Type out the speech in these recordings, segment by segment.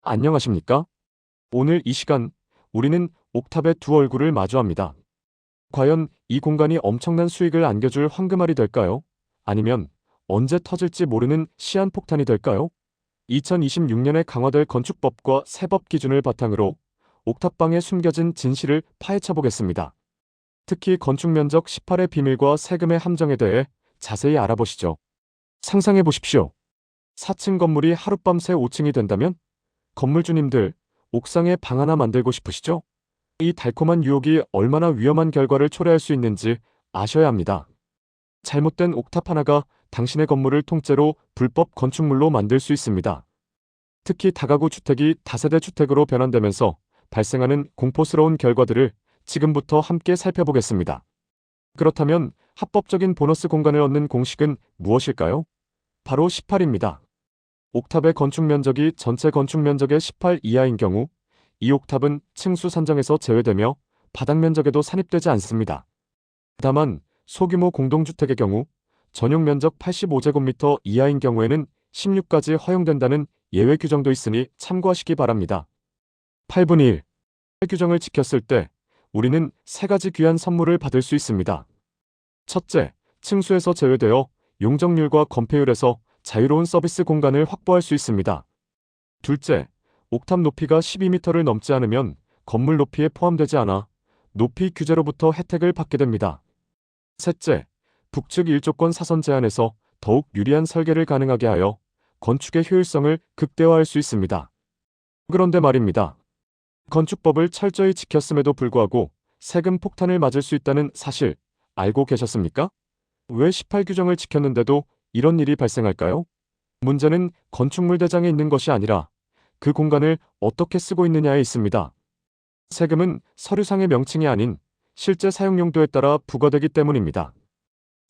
안녕하십니까? 오늘 이 시간 우리는 옥탑의 두 얼굴을 마주합니다. 과연 이 공간이 엄청난 수익을 안겨줄 황금알이 될까요? 아니면 언제 터질지 모르는 시한폭탄이 될까요? 2026년에 강화될 건축법과 세법 기준을 바탕으로 옥탑방에 숨겨진 진실을 파헤쳐 보겠습니다. 특히 건축 면적 18의 비밀과 세금의 함정에 대해 자세히 알아보시죠. 상상해 보십시오. 4층 건물이 하룻밤새 5층이 된다면? 건물주님들, 옥상에 방 하나 만들고 싶으시죠? 이 달콤한 유혹이 얼마나 위험한 결과를 초래할 수 있는지 아셔야 합니다. 잘못된 옥탑 하나가 당신의 건물을 통째로 불법 건축물로 만들 수 있습니다. 특히 다가구 주택이 다세대 주택으로 변환되면서 발생하는 공포스러운 결과들을 지금부터 함께 살펴보겠습니다. 그렇다면 합법적인 보너스 공간을 얻는 공식은 무엇일까요? 바로 18입니다. 옥탑의 건축 면적이 전체 건축 면적의 18 이하인 경우 이 옥탑은 층수 산정에서 제외되며 바닥 면적에도 산입되지 않습니다. 다만 소규모 공동주택의 경우 전용 면적 85제곱미터 이하인 경우에는 16까지 허용된다는 예외 규정도 있으니 참고하시기 바랍니다. 8분의 1. 규정을 지켰을 때 우리는 세 가지 귀한 선물을 받을 수 있습니다. 첫째, 층수에서 제외되어 용적률과 건폐율에서 자유로운 서비스 공간을 확보할 수 있습니다. 둘째, 옥탑 높이가 12m를 넘지 않으면 건물 높이에 포함되지 않아 높이 규제로부터 혜택을 받게 됩니다. 셋째, 북측 1조권 사선 제한에서 더욱 유리한 설계를 가능하게 하여 건축의 효율성을 극대화할 수 있습니다. 그런데 말입니다. 건축법을 철저히 지켰음에도 불구하고 세금 폭탄을 맞을 수 있다는 사실 알고 계셨습니까? 왜 18 규정을 지켰는데도 이런 일이 발생할까요? 문제는 건축물 대장에 있는 것이 아니라 그 공간을 어떻게 쓰고 있느냐에 있습니다. 세금은 서류상의 명칭이 아닌 실제 사용 용도에 따라 부과되기 때문입니다.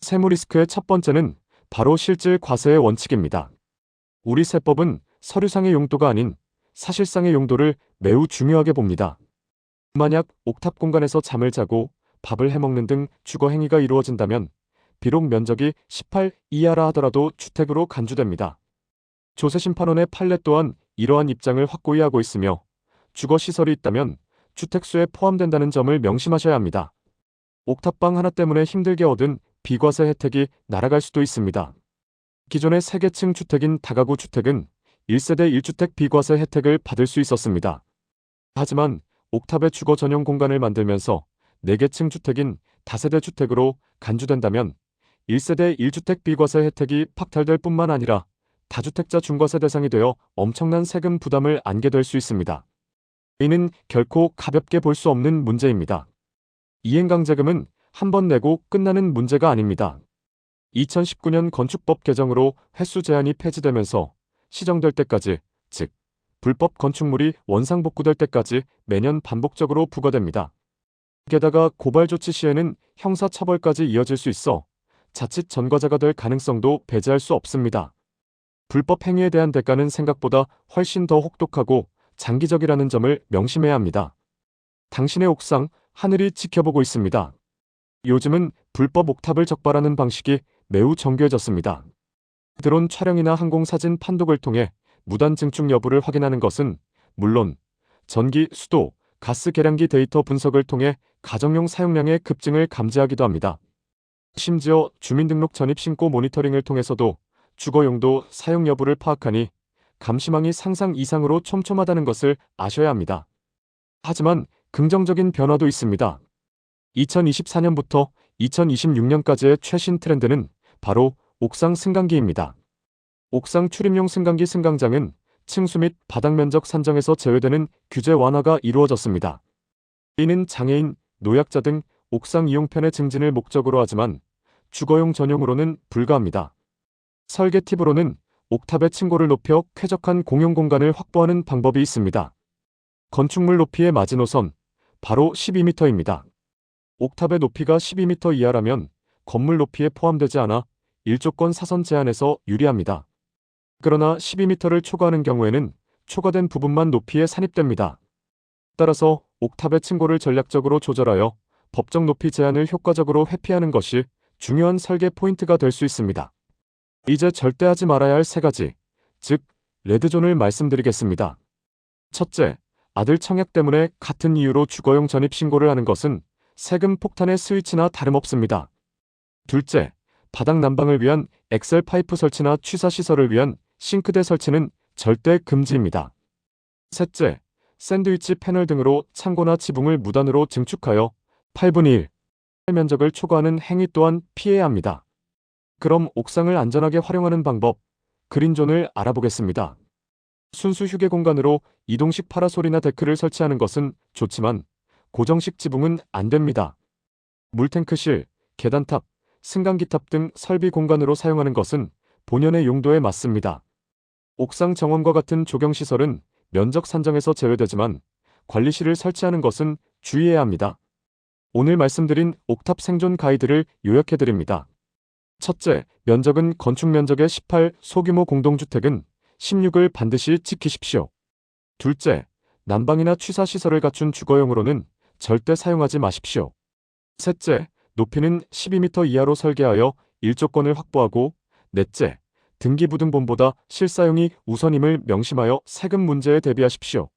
세무 리스크의 첫 번째는 바로 실질 과세의 원칙입니다. 우리 세법은 서류상의 용도가 아닌 사실상의 용도를 매우 중요하게 봅니다. 만약 옥탑 공간에서 잠을 자고 밥을 해먹는 등 주거 행위가 이루어진다면 비록 면적이 18 이하라 하더라도 주택으로 간주됩니다. 조세심판원의 판례 또한 이러한 입장을 확고히 하고 있으며 주거시설이 있다면 주택수에 포함된다는 점을 명심하셔야 합니다. 옥탑방 하나 때문에 힘들게 얻은 비과세 혜택이 날아갈 수도 있습니다. 기존의 3개층 주택인 다가구 주택은 1세대 1주택 비과세 혜택을 받을 수 있었습니다. 하지만 옥탑의 주거 전용 공간을 만들면서 4개층 주택인 다세대 주택으로 간주된다면 1세대 1주택 비과세 혜택이 박탈될 뿐만 아니라 다주택자 중과세 대상이 되어 엄청난 세금 부담을 안게 될 수 있습니다. 이는 결코 가볍게 볼 수 없는 문제입니다. 이행강제금은 한 번 내고 끝나는 문제가 아닙니다. 2019년 건축법 개정으로 횟수 제한이 폐지되면서 시정될 때까지, 즉 불법 건축물이 원상복구될 때까지 매년 반복적으로 부과됩니다. 게다가 고발 조치 시에는 형사처벌까지 이어질 수 있어 자칫 전과자가 될 가능성도 배제할 수 없습니다. 불법 행위에 대한 대가는 생각보다 훨씬 더 혹독하고 장기적이라는 점을 명심해야 합니다. 당신의 옥상, 하늘이 지켜보고 있습니다. 요즘은 불법 옥탑을 적발하는 방식이 매우 정교해졌습니다. 드론 촬영이나 항공사진 판독을 통해 무단 증축 여부를 확인하는 것은 물론 전기, 수도, 가스 계량기 데이터 분석을 통해 가정용 사용량의 급증을 감지하기도 합니다. 심지어 주민등록 전입 신고 모니터링을 통해서도 주거용도 사용 여부를 파악하니 감시망이 상상 이상으로 촘촘하다는 것을 아셔야 합니다. 하지만 긍정적인 변화도 있습니다. 2024년부터 2026년까지의 최신 트렌드는 바로 옥상 승강기입니다. 옥상 출입용 승강기 승강장은 층수 및 바닥 면적 산정에서 제외되는 규제 완화가 이루어졌습니다. 이는 장애인, 노약자 등 옥상 이용 편의 증진을 목적으로 하지만 주거용 전용으로는 불가합니다. 설계 팁으로는 옥탑의 층고를 높여 쾌적한 공용 공간을 확보하는 방법이 있습니다. 건축물 높이의 마지노선, 바로 12m입니다. 옥탑의 높이가 12m 이하라면 건물 높이에 포함되지 않아 1조권 사선 제한에서 유리합니다. 그러나 12m를 초과하는 경우에는 초과된 부분만 높이에 산입됩니다. 따라서 옥탑의 층고를 전략적으로 조절하여 법정 높이 제한을 효과적으로 회피하는 것이 중요한 설계 포인트가 될 수 있습니다. 이제 절대 하지 말아야 할 3가지, 즉 레드존을 말씀드리겠습니다. 첫째, 아들 청약 때문에 같은 이유로 주거용 전입 신고를 하는 것은 세금 폭탄의 스위치나 다름없습니다. 둘째, 바닥 난방을 위한 엑셀 파이프 설치나 취사 시설을 위한 싱크대 설치는 절대 금지입니다. 셋째, 샌드위치 패널 등으로 창고나 지붕을 무단으로 증축하여 8분의 1 면적을 초과하는 행위 또한 피해야 합니다. 그럼 옥상을 안전하게 활용하는 방법, 그린존을 알아보겠습니다. 순수 휴게 공간으로 이동식 파라솔이나 데크를 설치하는 것은 좋지만 고정식 지붕은 안 됩니다. 물탱크실, 계단탑, 승강기탑 등 설비 공간으로 사용하는 것은 본연의 용도에 맞습니다. 옥상 정원과 같은 조경시설은 면적 산정에서 제외되지만 관리실을 설치하는 것은 주의해야 합니다. 오늘 말씀드린 옥탑 생존 가이드를 요약해드립니다. 첫째, 면적은 건축 면적의 18, 소규모 공동주택은 16을 반드시 지키십시오. 둘째, 난방이나 취사 시설을 갖춘 주거용으로는 절대 사용하지 마십시오. 셋째, 높이는 12m 이하로 설계하여 일조권을 확보하고, 넷째, 등기부등본보다 실사용이 우선임을 명심하여 세금 문제에 대비하십시오.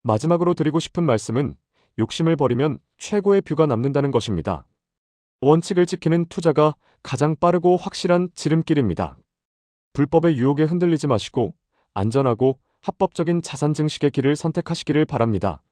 마지막으로 드리고 싶은 말씀은 욕심을 버리면 최고의 뷰가 남는다는 것입니다. 원칙을 지키는 투자가 가장 빠르고 확실한 지름길입니다. 불법의 유혹에 흔들리지 마시고 안전하고 합법적인 자산 증식의 길을 선택하시기를 바랍니다.